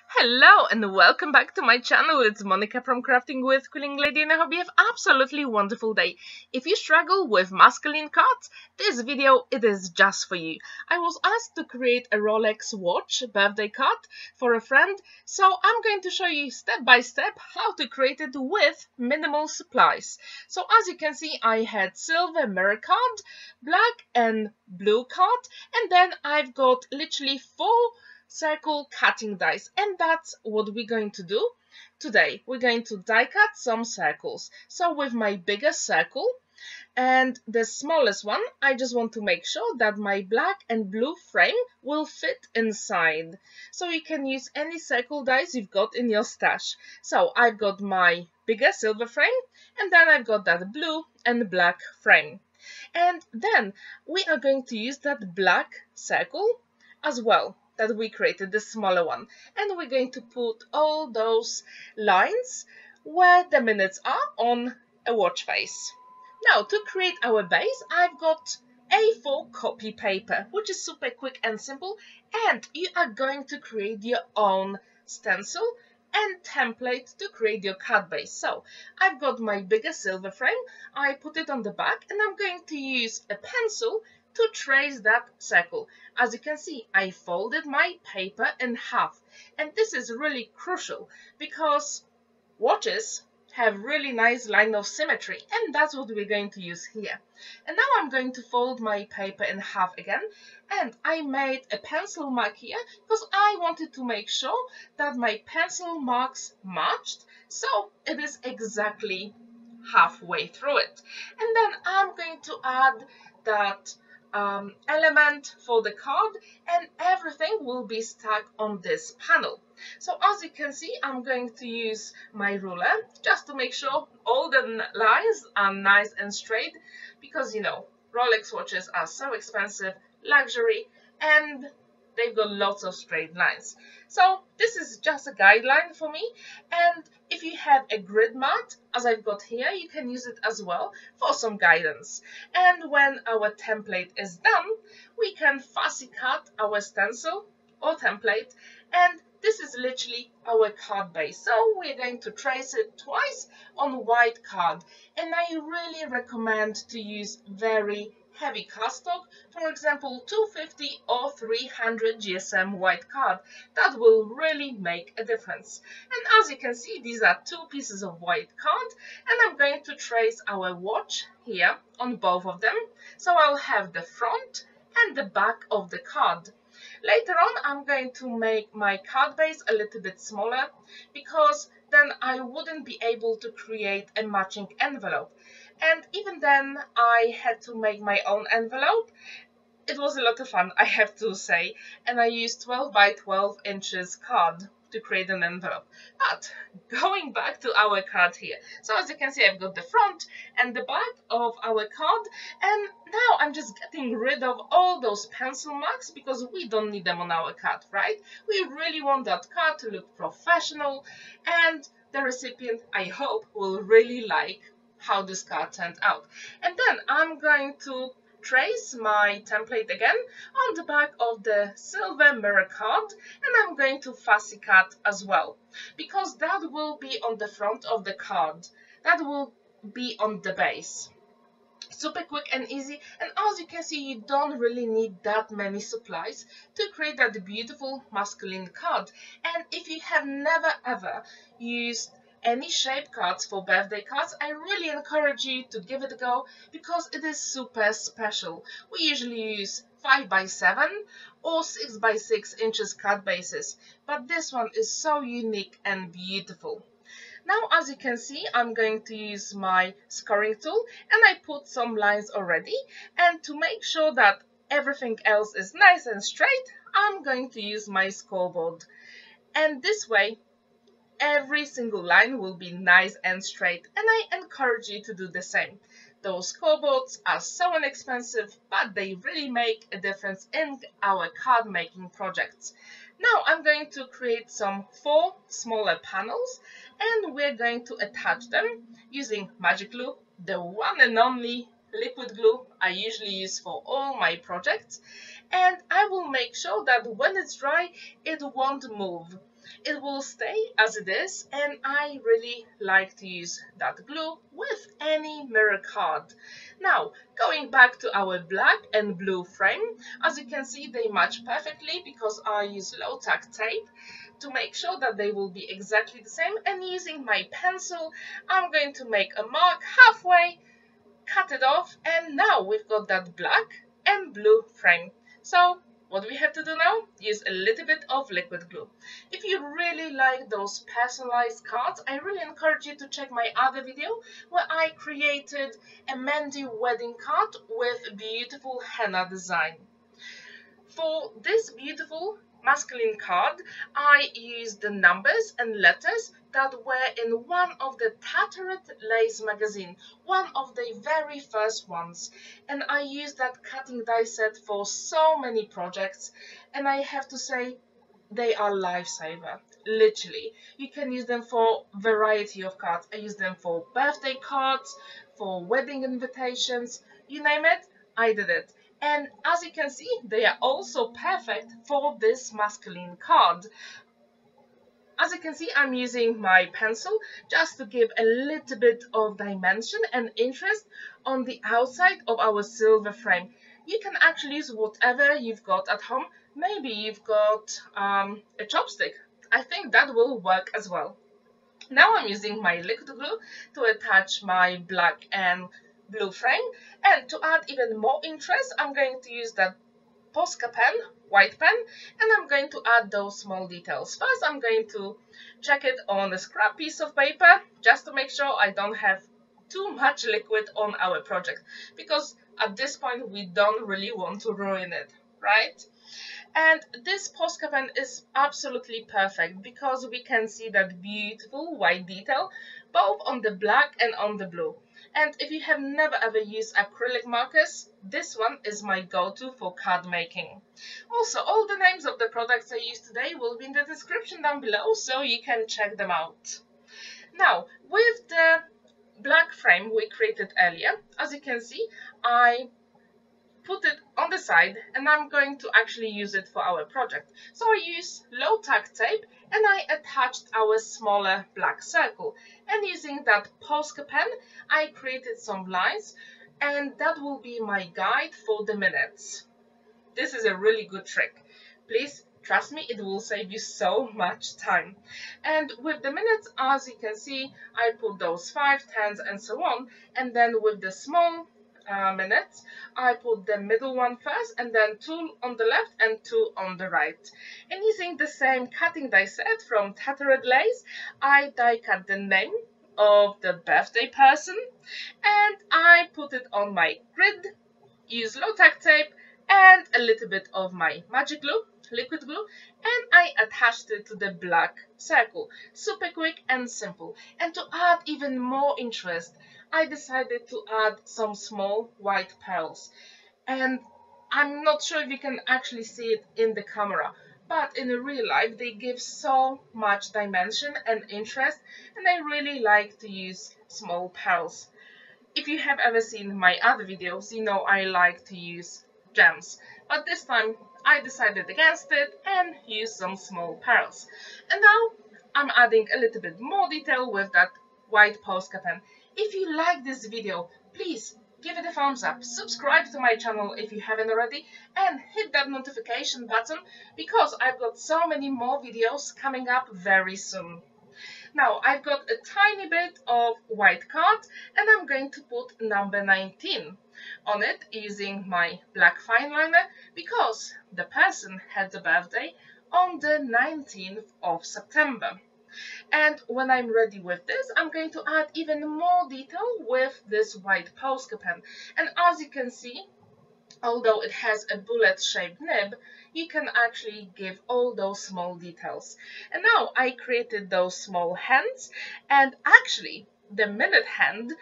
Hello and welcome back to my channel. It's Monica from Crafting with Quilling Lady, and I hope you have absolutely wonderful day. If you struggle with masculine cards, this video it is just for you. I was asked to create a Rolex watch birthday card for a friend, so I'm going to show you step by step how to create it with minimal supplies. So as you can see, I had silver mirror card, black and blue card, and then I've got literally 4 circle cutting dies, and that's what we're going to do today. We're going to die cut some circles. So with my biggest circle and the smallest one, I just want to make sure that my black and blue frame will fit inside. So you can use any circle dies you've got in your stash. So I've got my bigger silver frame, and then I've got that blue and black frame. And then we are going to use that black circle as well that we created, the smaller one, and we're going to put all those lines where the minutes are on a watch face. Now to create our base, I've got A4 copy paper, which is super quick and simple, and you are going to create your own stencil and template to create your card base. So I've got my bigger silver frame, I put it on the back, and I'm going to use a pencil to trace that circle. As you can see, I folded my paper in half, and this is really crucial because watches have really nice line of symmetry, and that's what we're going to use here. And now I'm going to fold my paper in half again, and I made a pencil mark here because I wanted to make sure that my pencil marks matched, so it is exactly halfway through it. And then I'm going to add that element for the card, and everything will be stuck on this panel. So as you can see, I'm going to use my ruler just to make sure all the lines are nice and straight, because you know Rolex watches are so expensive, luxury, and they've got lots of straight lines. So this is just a guideline for me, and if you have a grid mat, as I've got here, you can use it as well for some guidance. And when our template is done, we can fussy cut our stencil or template, and this is literally our card base. So we're going to trace it twice on white card, and I really recommend to use very heavy cardstock, for example 250 or 300 GSM white card. That will really make a difference. And as you can see, these are 2 pieces of white card, and I'm going to trace our watch here on both of them. So I'll have the front and the back of the card. Later on, I'm going to make my card base a little bit smaller, because then I wouldn't be able to create a matching envelope. And even then, I had to make my own envelope. It was a lot of fun, I have to say, and I used 12 by 12 inches card to create an envelope. But going back to our card here, so as you can see, I've got the front and the back of our card, and now I'm just getting rid of all those pencil marks because we don't need them on our card, right? We really want that card to look professional, and the recipient, I hope, will really like how this card turned out. And then I'm going to trace my template again on the back of the silver mirror card, and I'm going to fussy cut as well, because that will be on the front of the card, that will be on the base. Super quick and easy, and as you can see, you don't really need that many supplies to create that beautiful masculine card. And if you have never ever used any shape cards for birthday cards, I really encourage you to give it a go, because it is super special. We usually use 5 by 7 or 6 by 6 inches card bases, but this one is so unique and beautiful. Now, as you can see, I'm going to use my scoring tool, and I put some lines already, and to make sure that everything else is nice and straight, I'm going to use my scoreboard. And this way, every single line will be nice and straight, and I encourage you to do the same. Those scoreboards are so inexpensive, but they really make a difference in our card making projects. Now I'm going to create some 4 smaller panels, and we're going to attach them using magic glue, the one and only liquid glue I usually use for all my projects, and I will make sure that when it's dry it won't move. It will stay as it is, and I really like to use that glue with any mirror card. Now, going back to our black and blue frame, as you can see they match perfectly because I use low tack tape to make sure that they will be exactly the same, and using my pencil I'm going to make a mark halfway, cut it off, and now we've got that black and blue frame. So what do we have to do now? Use a little bit of liquid glue. If you really like those personalized cards, I really encourage you to check my other video where I created a Mandy wedding card with beautiful henna design. For this beautiful masculine card, I used the numbers and letters that were in one of the Tattered Lace magazine, one of the very first ones, and I used that cutting die set for so many projects, and I have to say they are lifesaver. Literally, you can use them for a variety of cards. I use them for birthday cards, for wedding invitations, you name it, I did it. And as you can see, they are also perfect for this masculine card. As you can see, I'm using my pencil just to give a little bit of dimension and interest on the outside of our silver frame. You can actually use whatever you've got at home. Maybe you've got a chopstick. I think that will work as well. Now I'm using my liquid glue to attach my black and blue frame, and to add even more interest I'm going to use that Posca pen, white pen, and I'm going to add those small details. First I'm going to check it on a scrap piece of paper just to make sure I don't have too much liquid on our project, because at this point we don't really want to ruin it, right? And this Posca pen is absolutely perfect because we can see that beautiful white detail both on the black and on the blue. And if you have never ever used acrylic markers, this one is my go-to for card making. Also, all the names of the products I use today will be in the description down below, so you can check them out. Now, with the black frame we created earlier, as you can see, I put it on the side and I'm going to actually use it for our project. So I use low tack tape and I attached our smaller black circle, and using that Posca pen I created some lines, and that will be my guide for the minutes. This is a really good trick. Please trust me, it will save you so much time. And with the minutes, as you can see, I put those 5, 10s and so on, and then with the small minutes I put the middle one first, and then 2 on the left and 2 on the right. And using the same cutting die set from Tattered Lace, I die cut the name of the birthday person, and I put it on my grid, use low tack tape and a little bit of my magic glue, liquid glue, and I attached it to the black circle. Super quick and simple. And to add even more interest, I decided to add some small white pearls. And I'm not sure if you can actually see it in the camera, but in real life they give so much dimension and interest, and I really like to use small pearls. If you have ever seen my other videos, you know I like to use gems, but this time I decided against it and used some small pearls. And now I'm adding a little bit more detail with that white Posca pen. If you like this video, please give it a thumbs up, subscribe to my channel if you haven't already, and hit that notification button because I've got so many more videos coming up very soon. Now I've got a tiny bit of white card and I'm going to put number 19 on it using my black fineliner because the person had the birthday on the 19th of September. And when I'm ready with this, I'm going to add even more detail with this white Posca pen. And as you can see, although it has a bullet-shaped nib, you can actually give all those small details. And now I created those small hands, and actually the minute hand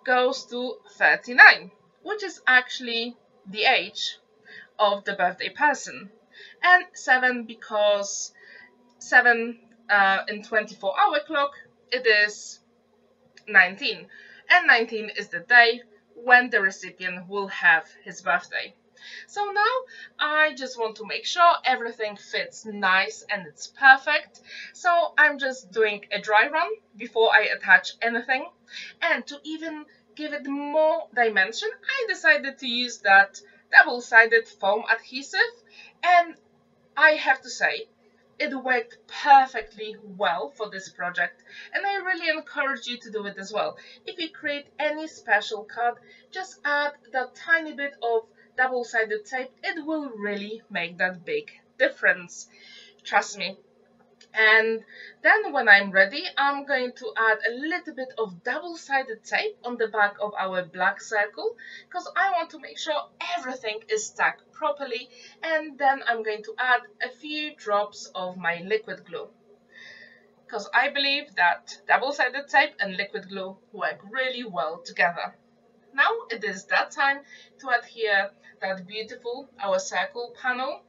goes to 39, which is actually the age of the birthday person. And 7 because 7 in 24-hour clock, it is 19. And 19 is the day when the recipient will have his birthday. So now I just want to make sure everything fits nice and it's perfect. So I'm just doing a dry run before I attach anything. And to even give it more dimension, I decided to use that double-sided foam adhesive, and I have to say, it worked perfectly well for this project, and I really encourage you to do it as well. If you create any special card, just add that tiny bit of double-sided tape. It will really make that big difference. Trust me. And then when I'm ready, I'm going to add a little bit of double-sided tape on the back of our black circle, because I want to make sure everything is stuck properly. And then I'm going to add a few drops of my liquid glue, because I believe that double-sided tape and liquid glue work really well together. Now it is that time to adhere that beautiful our circle panel.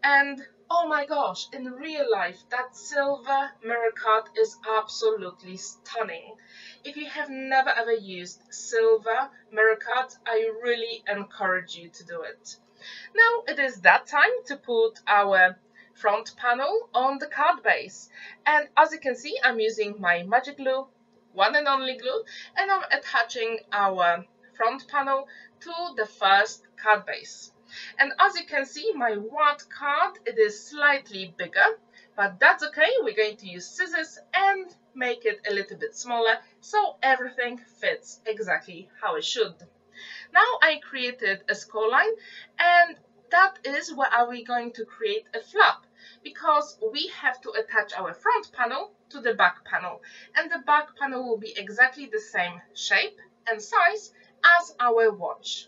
And oh my gosh, in real life that silver mirror card is absolutely stunning. If you have never ever used silver mirror cards, I really encourage you to do it. Now it is that time to put our front panel on the card base, and as you can see, I'm using my magic glue, one and only glue, and I'm attaching our front panel to the first card base. And as you can see, my white card, it is slightly bigger, but that's okay. We're going to use scissors and make it a little bit smaller so everything fits exactly how it should. Now I created a score line, and that is where are we going to create a flap, because we have to attach our front panel to the back panel, and the back panel will be exactly the same shape and size as our watch.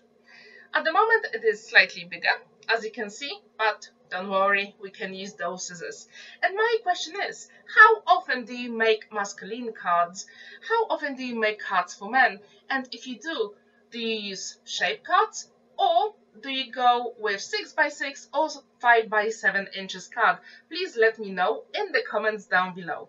At the moment it is slightly bigger, as you can see, but don't worry, we can use those scissors. And my question is, how often do you make masculine cards? How often do you make cards for men? And if you do you use shape cards, or do you go with 6x6 or 5x7 inches card? Please let me know in the comments down below.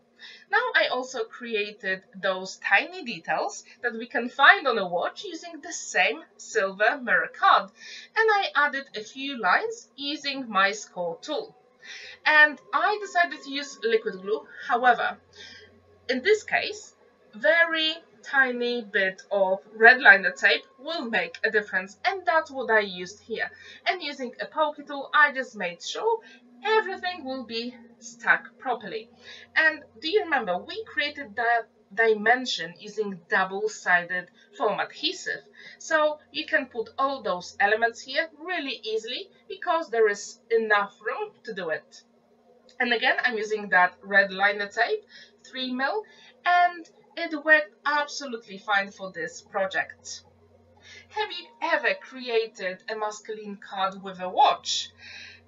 Now I also created those tiny details that we can find on a watch using the same silver mirror card, and I added a few lines using my score tool. And I decided to use liquid glue. However, in this case, very tiny bit of red liner tape will make a difference, and that's what I used here. And using a pokey tool, I just made sure everything will be stuck properly. And do you remember we created that dimension using double-sided foam adhesive? So you can put all those elements here really easily because there is enough room to do it. And again, I'm using that red liner tape, 3mm, and it worked absolutely fine for this project. Have you ever created a masculine card with a watch?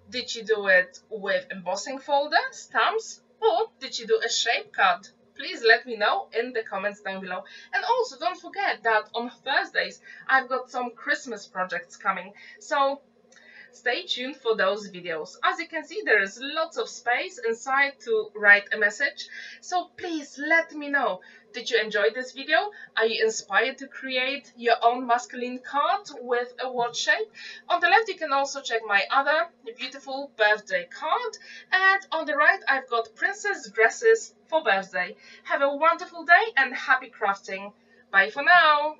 Did you do it with embossing folder, stamps, or did you do a shape card? Please let me know in the comments down below. And also don't forget that on Thursdays I've got some Christmas projects coming, so stay tuned for those videos. As you can see, there is lots of space inside to write a message, so please let me know. Did you enjoy this video? Are you inspired to create your own masculine card with a watch shape? On the left you can also check my other beautiful birthday card, and on the right I've got princess dresses for birthday. Have a wonderful day and happy crafting. Bye for now!